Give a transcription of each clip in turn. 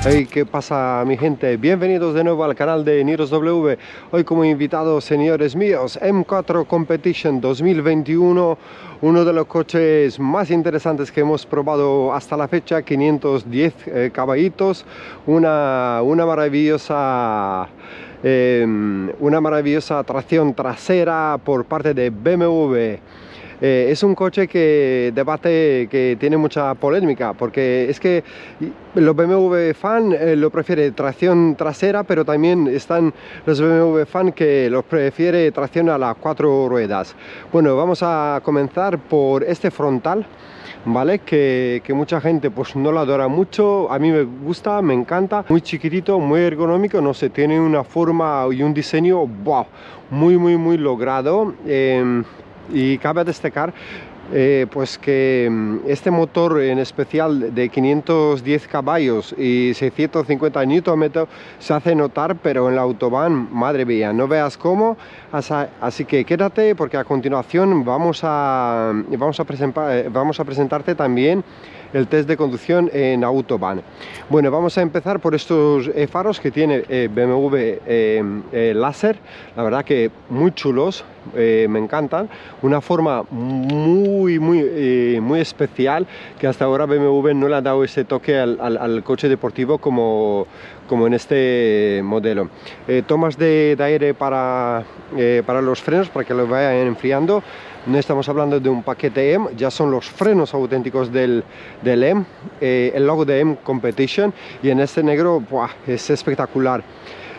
Hey, ¿qué pasa, mi gente? Bienvenidos de nuevo al canal de Niros W. Hoy como invitados, señores míos, M4 Competition 2021, uno de los coches más interesantes que hemos probado hasta la fecha, 510 caballitos, una maravillosa tracción trasera por parte de BMW. Es un coche que tiene mucha polémica, porque es que los BMW fan lo prefiere tracción trasera, pero también están los BMW fan que los prefiere tracción a las 4 ruedas. Bueno, vamos a comenzar por este frontal, ¿vale? Que mucha gente pues no lo adora mucho. A mí me gusta, me encanta, muy chiquitito, muy ergonómico, no sé, tiene una forma y un diseño wow, muy logrado. Y cabe destacar pues que este motor en especial de 510 caballos y 650 Nm se hace notar, pero en la autobahn, madre mía, no veas cómo. Así que quédate, porque a continuación vamos a presentarte también el test de conducción en autobahn. Bueno, vamos a empezar por estos faros que tiene BMW láser, la verdad que muy chulos, me encantan, una forma muy especial, que hasta ahora BMW no le ha dado ese toque al coche deportivo como en este modelo. Tomas de aire para los frenos, para que lo vayan enfriando. No estamos hablando de un paquete M, ya son los frenos auténticos del M, el logo de M Competition, y en este negro ¡buah!, es espectacular.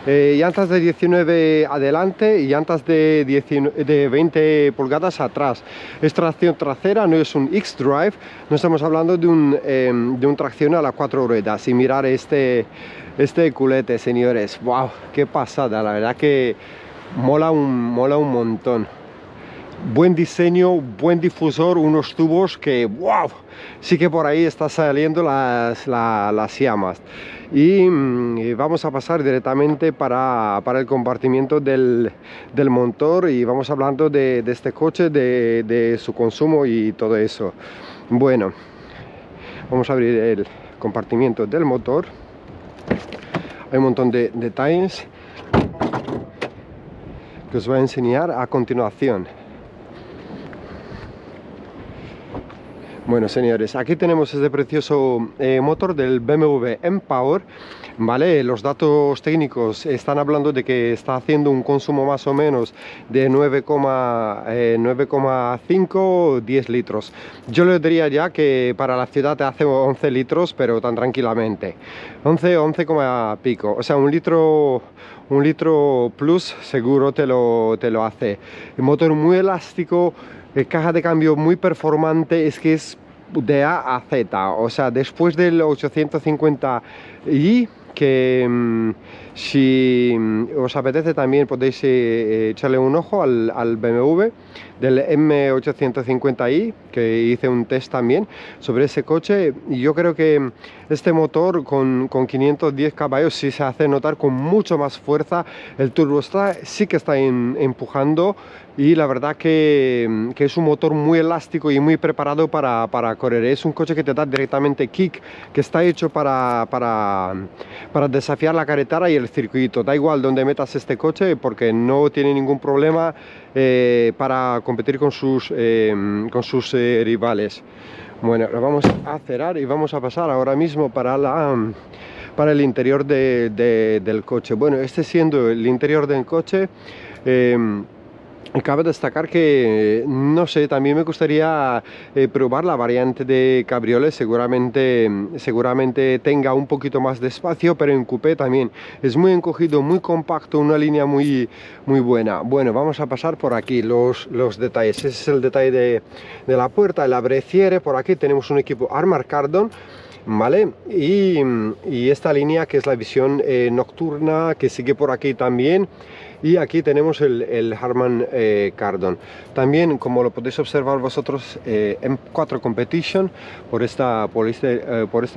Llantas de 19 adelante y llantas de 20 pulgadas atrás. Es tracción trasera, no es un X-Drive, no estamos hablando de un tracción a las 4 ruedas. Y mirar este culete, señores, wow, qué pasada, la verdad que mola un montón. Buen diseño, buen difusor, unos tubos que wow, sí que por ahí está saliendo las llamas. Y vamos a pasar directamente para el compartimiento del motor, y vamos hablando de este coche, de su consumo y todo eso. Bueno, vamos a abrir el compartimiento del motor. Hay un montón de detalles que os voy a enseñar a continuación. Bueno, señores, aquí tenemos este precioso motor del BMW M-Power, ¿vale? Los datos técnicos están hablando de que está haciendo un consumo más o menos de 9,5 10 litros. Yo le diría ya que para la ciudad te hace 11 litros, pero tan tranquilamente. 11 pico, o sea, un litro plus seguro te lo hace. El motor muy elástico, caja de cambio muy performante, es que es de A a Z, o sea, después del 850i, que si os apetece también podéis echarle un ojo al BMW del M850i, que hice un test también sobre ese coche, y yo creo que este motor con 510 caballos sí se hace notar con mucho más fuerza. El turbo sí que está empujando, y la verdad que es un motor muy elástico y muy preparado para correr. Es un coche que te da directamente kick, que está hecho para desafiar la carretera y el circuito. Da igual donde metas este coche, porque no tiene ningún problema para competir con sus rivales. Bueno, lo vamos a cerrar y vamos a pasar ahora mismo para el interior del coche. Bueno, este siendo el interior del coche, cabe destacar que, no sé, también me gustaría probar la variante de cabriolet. Seguramente tenga un poquito más de espacio, pero en coupé también es muy encogido, muy compacto, una línea muy buena. Bueno, vamos a pasar por aquí los detalles. Ese es el detalle de la puerta, el abreciere. Por aquí tenemos un equipo Armor Kardon, ¿vale? Y esta línea que es la visión nocturna, que sigue por aquí también. y aquí tenemos el Harman Kardon. También, como lo podéis observar vosotros, M4 Competition por esta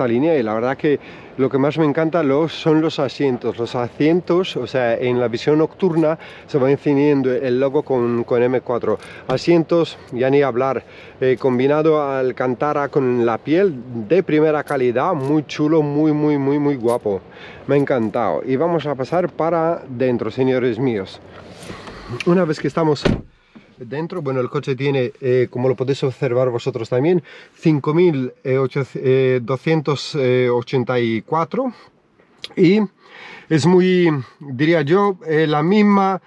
línea, y la verdad que lo que más me encanta son los asientos. Los asientos, o sea, en la visión nocturna se va encendiendo el logo con M4. Asientos, ya ni hablar, combinado Alcantara con la piel de primera calidad, muy chulo, muy guapo. Me ha encantado. Y vamos a pasar para dentro, señores míos. Una vez que estamos dentro, bueno, el coche tiene, como lo podéis observar vosotros también, 5.284 y es muy, diría yo, la misma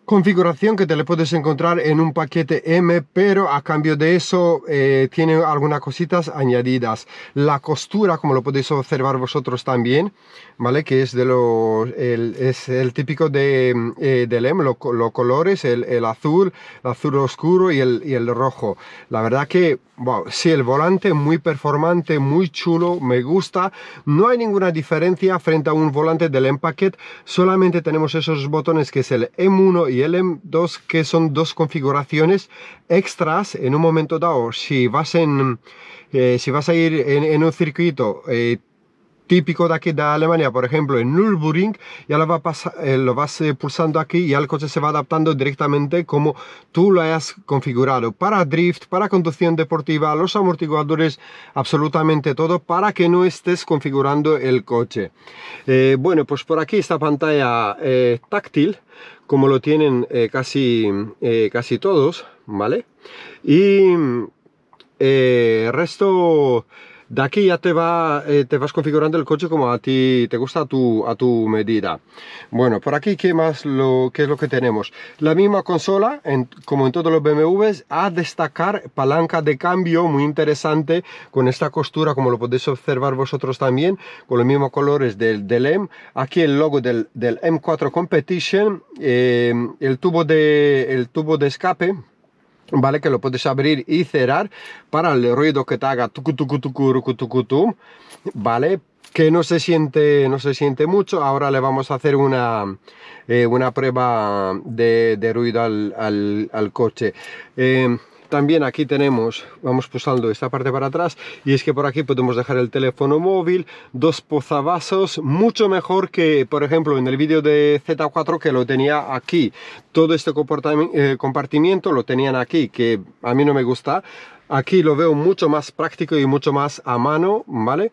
configuración que te le puedes encontrar en un paquete M, pero a cambio de eso tiene algunas cositas añadidas. La costura, como lo podéis observar vosotros también, ¿vale? Que es es el típico del M, los colores, el azul oscuro y el rojo. La verdad que, wow, sí, el volante muy performante, muy chulo, me gusta. No hay ninguna diferencia frente a un volante del M-Packet, solamente tenemos esos botones que es el M1 y el M2, que son dos configuraciones extras en un momento dado. Si vas a ir en un circuito típico de aquí de Alemania, por ejemplo en Nürburgring, ya lo vas pulsando aquí y ya el coche se va adaptando directamente como tú lo hayas configurado, para drift, para conducción deportiva, los amortiguadores, absolutamente todo, para que no estés configurando el coche. Bueno, pues por aquí esta pantalla táctil, como lo tienen casi todos, ¿vale? Y resto de aquí ya te vas configurando el coche como a ti te gusta, a tu medida. Bueno, por aquí, ¿qué es lo que tenemos? La misma consola, como en todos los BMWs, a destacar palanca de cambio muy interesante, con esta costura, como lo podéis observar vosotros también, con los mismos colores del M. Aquí el logo del M4 Competition, el tubo de escape, ¿vale? Que lo puedes abrir y cerrar para el ruido que te haga tucu, tucu, tucu, tucu, tucu, tucu, ¿vale? Que no se siente mucho. Ahora le vamos a hacer una prueba de ruido al coche. También aquí vamos pulsando esta parte para atrás, y es que por aquí podemos dejar el teléfono móvil, dos posavasos, mucho mejor que, por ejemplo, en el vídeo de Z4, que lo tenía aquí. Todo este compartimiento lo tenían aquí, que a mí no me gusta. Aquí lo veo mucho más práctico y mucho más a mano, ¿vale?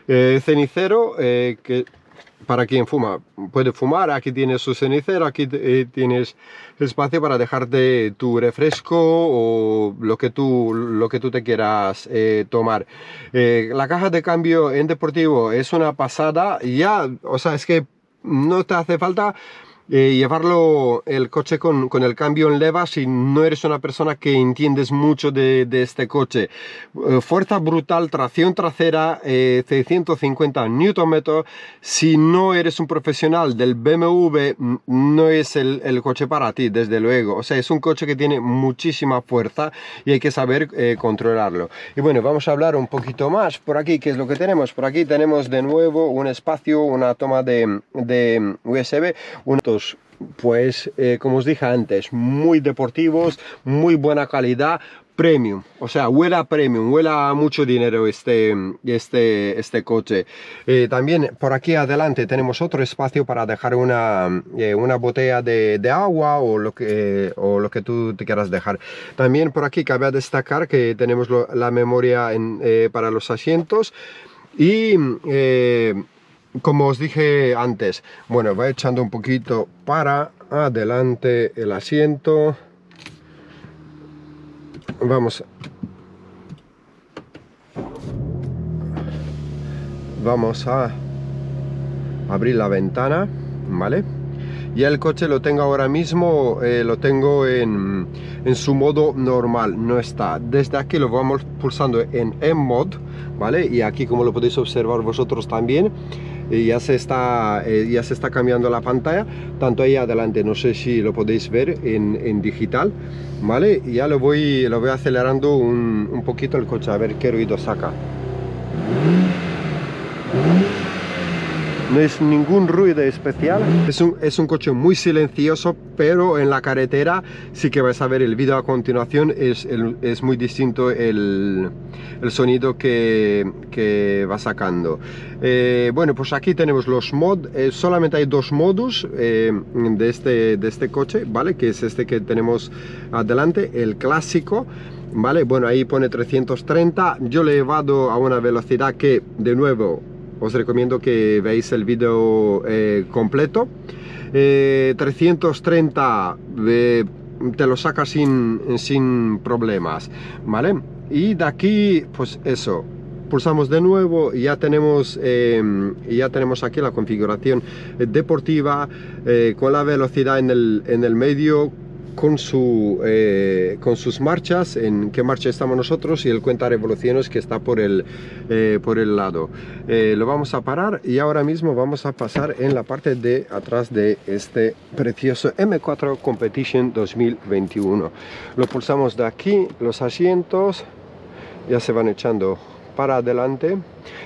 Cenicero, que para quien fuma, puede fumar. Aquí tienes su cenicero, aquí tienes espacio para dejarte tu refresco o lo que tú te quieras tomar. La caja de cambio en deportivo es una pasada, ya, o sea, es que no te hace falta llevarlo el coche con el cambio en leva si no eres una persona que entiendes mucho de este coche. Fuerza brutal, tracción trasera, 650 Nm. Si no eres un profesional del BMW, no es el coche para ti, desde luego. O sea, es un coche que tiene muchísima fuerza y hay que saber controlarlo. Y bueno, vamos a hablar un poquito más. Por aquí, ¿qué es lo que tenemos? Por aquí tenemos de nuevo un espacio, una toma de USB, pues como os dije antes, muy deportivos, muy buena calidad, premium, o sea, huele a premium, huele a mucho dinero este coche. También por aquí adelante tenemos otro espacio para dejar una botella de agua o lo que tú te quieras dejar. También por aquí cabe destacar que tenemos la memoria para los asientos y como os dije antes, bueno, voy echando un poquito para adelante el asiento. Vamos a abrir la ventana, ¿vale? Y el coche lo tengo ahora mismo, lo tengo en su modo normal, no está. Desde aquí lo vamos pulsando en M-Mod, ¿vale? Y aquí, como lo podéis observar vosotros también, ya se está cambiando la pantalla, tanto ahí adelante, no sé si lo podéis ver en digital, ¿vale? Y ya lo voy acelerando un poquito el coche, a ver qué ruido saca. no es ningún ruido especial. Es un coche muy silencioso, pero en la carretera sí que vais a ver el vídeo a continuación, es muy distinto el sonido que va sacando. Bueno, pues aquí tenemos los mods, solamente hay dos modos de este coche, ¿vale? Que es este que tenemos adelante, el clásico. Vale, bueno, ahí pone 330, yo le he llevado a una velocidad que, de nuevo, os recomiendo que veáis el vídeo completo. 330 te lo saca sin problemas, ¿vale? Y de aquí, pues eso, pulsamos de nuevo y ya tenemos aquí la configuración deportiva, con la velocidad en el medio, con sus marchas, en qué marcha estamos nosotros, y el cuenta revoluciones que está por el lado. Lo vamos a parar y ahora mismo vamos a pasar en la parte de atrás de este precioso M4 Competition 2021. Lo pulsamos de aquí, los asientos ya se van echando para adelante.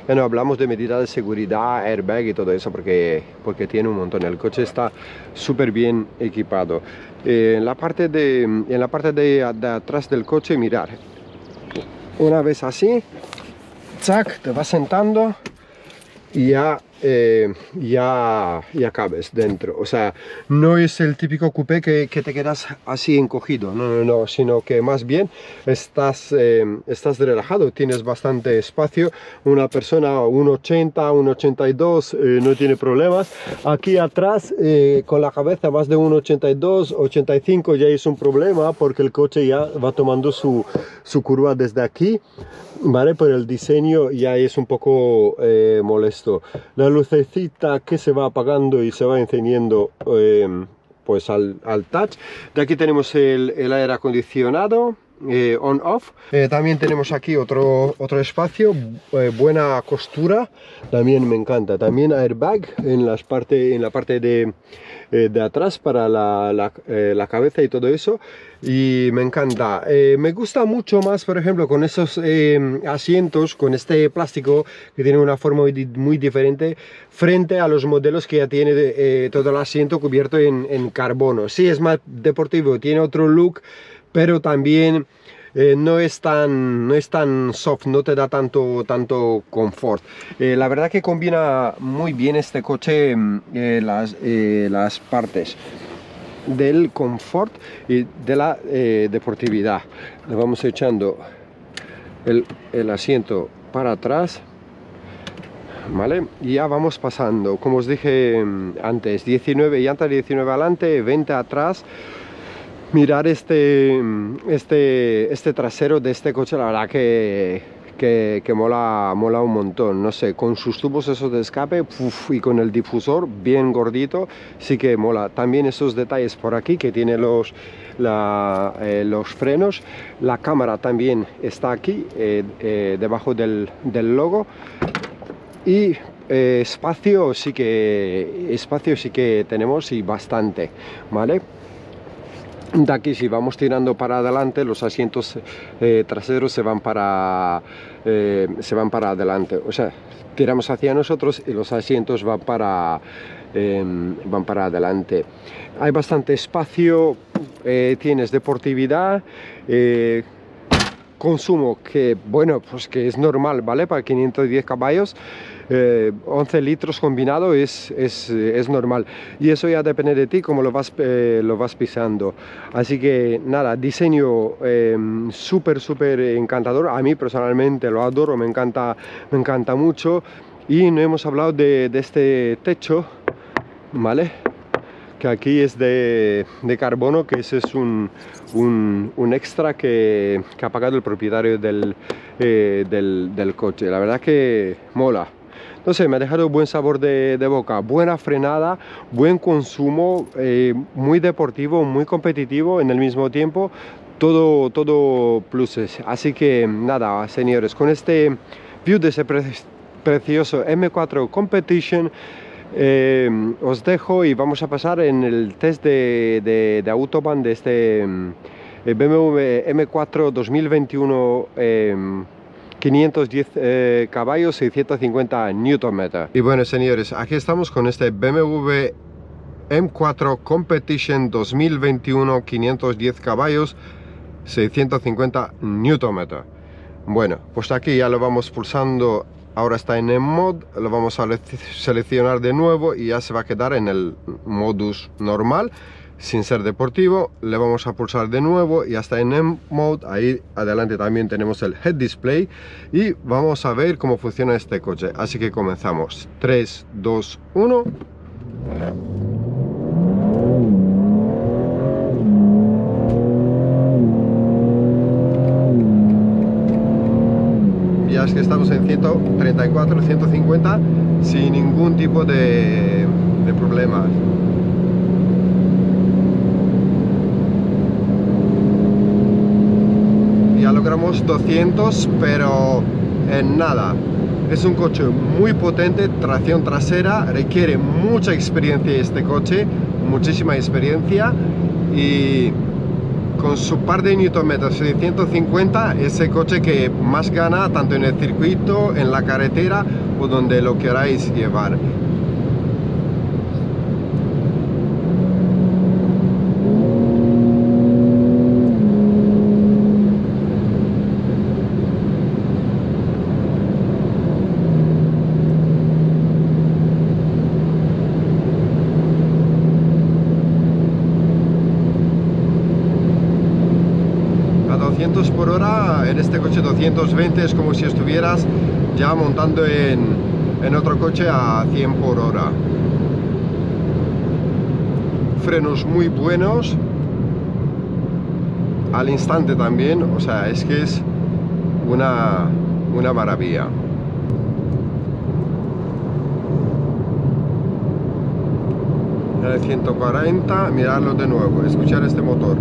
Ya no hablamos de medidas de seguridad, airbag y todo eso, porque tiene un montón. El coche está súper bien equipado. En la parte de atrás del coche, mirar, una vez así, zac, te vas sentando y ya cabes dentro. O sea, no es el típico coupé que te quedas así encogido, no, sino que más bien estás relajado, tienes bastante espacio. Una persona 1,80, 1,82 no tiene problemas. Aquí atrás, con la cabeza más de 1,82, 85 ya es un problema, porque el coche ya va tomando su curva desde aquí, ¿vale? Pero el diseño ya es un poco molesto. La lucecita que se va apagando y se va encendiendo pues al touch. De aquí tenemos el aire acondicionado, on-off. También tenemos aquí otro espacio, buena costura, también me encanta. También airbag en la parte de atrás para la cabeza y todo eso, y me encanta. Me gusta mucho más, por ejemplo, con esos asientos, con este plástico que tiene una forma muy diferente frente a los modelos que ya tiene todo el asiento cubierto en carbono. Sí, es más deportivo, tiene otro look, pero también no es tan soft, no te da tanto confort. La verdad que combina muy bien este coche las partes del confort y de la deportividad. Le vamos echando el asiento para atrás, ¿vale? Y ya vamos pasando, como os dije antes, 19 llantas, 19 adelante, 20 atrás. Mirar este trasero de este coche, la verdad que mola un montón. No sé, con sus tubos esos de escape, y con el difusor bien gordito, sí que mola. También esos detalles por aquí que tiene los frenos. La cámara también está aquí, debajo del logo. Y espacio sí que tenemos, y bastante, ¿vale? De aquí, si vamos tirando para adelante, los asientos traseros se van para adelante, o sea, tiramos hacia nosotros y los asientos van para adelante. Hay bastante espacio, tienes deportividad, consumo que, bueno, pues que es normal, ¿vale? Para 510 caballos, 11 litros combinado es normal, y eso ya depende de ti, cómo lo vas pisando. Así que nada, diseño súper encantador. A mí personalmente lo adoro, me encanta mucho. Y no hemos hablado de este techo, ¿vale? Que aquí es de carbono, que ese es un extra que ha pagado el propietario del coche. La verdad que mola. No sé, me ha dejado buen sabor de boca, buena frenada, buen consumo, muy deportivo, muy competitivo en el mismo tiempo, todo pluses. Así que nada, señores, con este view de ese precioso M4 Competition, os dejo y vamos a pasar en el test de Autobahn de este BMW M4 2021 510 caballos, 650 Nm. Y bueno, señores, aquí estamos con este BMW M4 Competition 2021, 510 caballos, 650 Nm. Bueno, pues aquí ya lo vamos pulsando. Ahora está en el mod, lo vamos a seleccionar de nuevo y ya se va a quedar en el modus normal, sin ser deportivo. Le vamos a pulsar de nuevo y ya está en M mode. Ahí adelante también tenemos el head display y vamos a ver cómo funciona este coche. Así que comenzamos. 3, 2, 1. Ya es que estamos en 134, 150 sin ningún tipo de problemas. Ya logramos 200, pero en nada. Es un coche muy potente, tracción trasera, requiere mucha experiencia este coche, muchísima experiencia, y con su par de newtonmetros de 150, ese coche que más gana tanto en el circuito, en la carretera o donde lo queráis llevar. Por hora, en este coche 220 es como si estuvieras ya montando en otro coche a 100 por hora. Frenos muy buenos al instante también, o sea, es que es una maravilla. El 140, mirarlo de nuevo, escuchar este motor.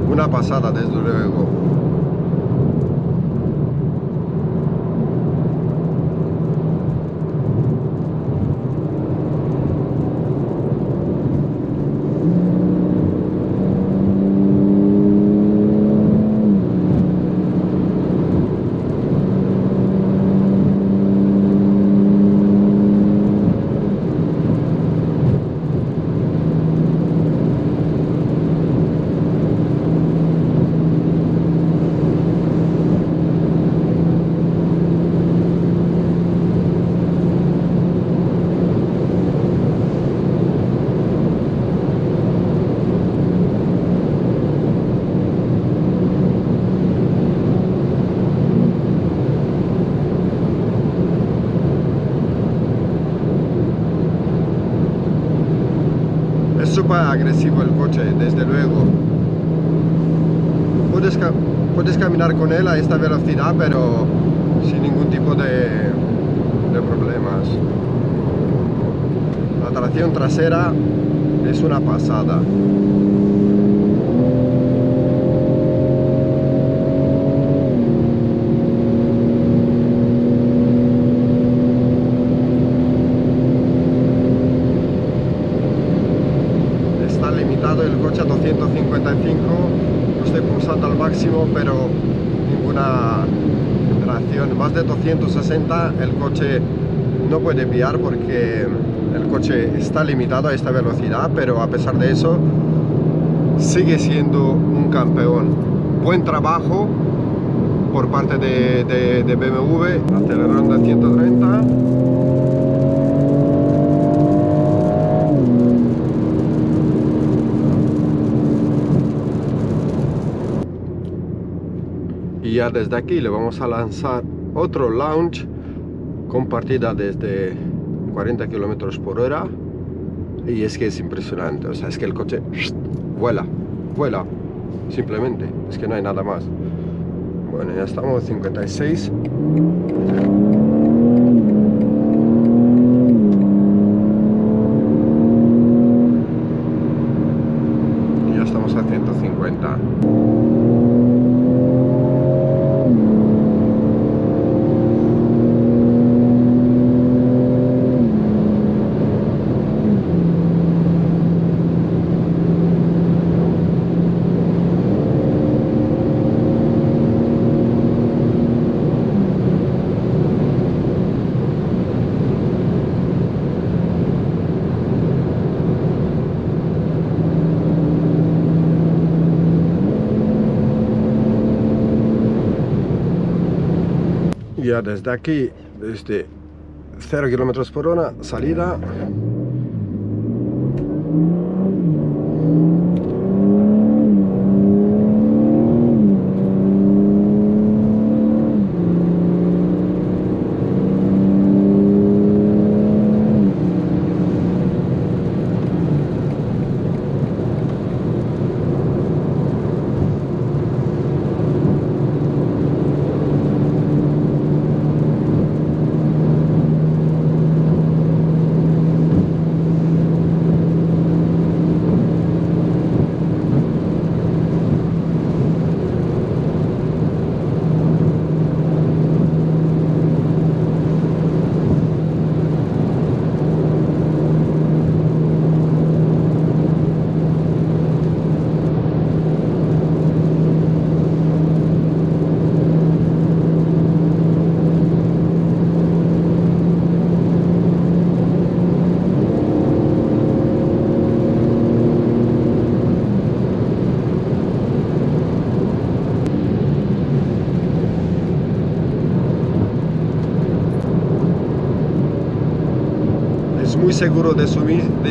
Una pasada, desde luego. Súper agresivo el coche, desde luego. Puedes caminar con él a esta velocidad, pero sin ningún tipo de problemas. La tracción trasera es una pasada. El coche a 255, lo estoy pulsando al máximo, pero ninguna tracción. Más de 260 el coche no puede pillar porque el coche está limitado a esta velocidad, pero a pesar de eso sigue siendo un campeón. Buen trabajo por parte de BMW. Acelerando a 130. Y ya desde aquí le vamos a lanzar otro launch con partida desde 40 km por hora. Y es que es impresionante, o sea, es que el coche vuela, simplemente, es que no hay nada más. Bueno, ya estamos, 56. Ya desde aquí, desde 0 km por hora, salida. Muy seguro de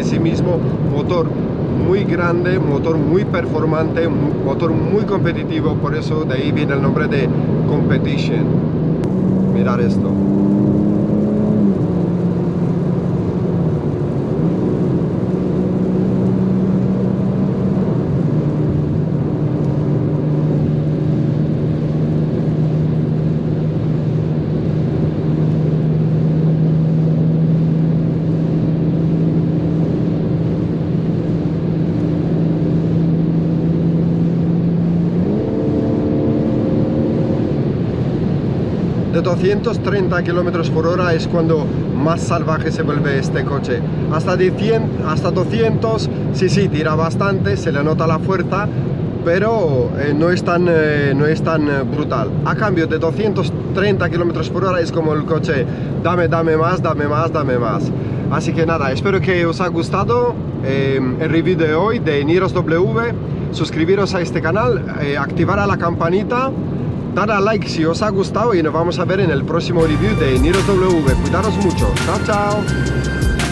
sí mismo, motor muy grande, motor muy performante, motor muy competitivo, por eso de ahí viene el nombre de Competition. Mirad esto. De 230 km por hora es cuando más salvaje se vuelve este coche. Hasta 200, sí, tira bastante, se le nota la fuerza, pero no es tan brutal. A cambio de 230 km por hora es como el coche, dame más, dame más, dame más. Así que nada, espero que os haya gustado el review de hoy de Niros W. Suscribiros a este canal, activar a la campanita, dar a like si os ha gustado y nos vamos a ver en el próximo review de Niros W. Cuidaros mucho. Chao, chao.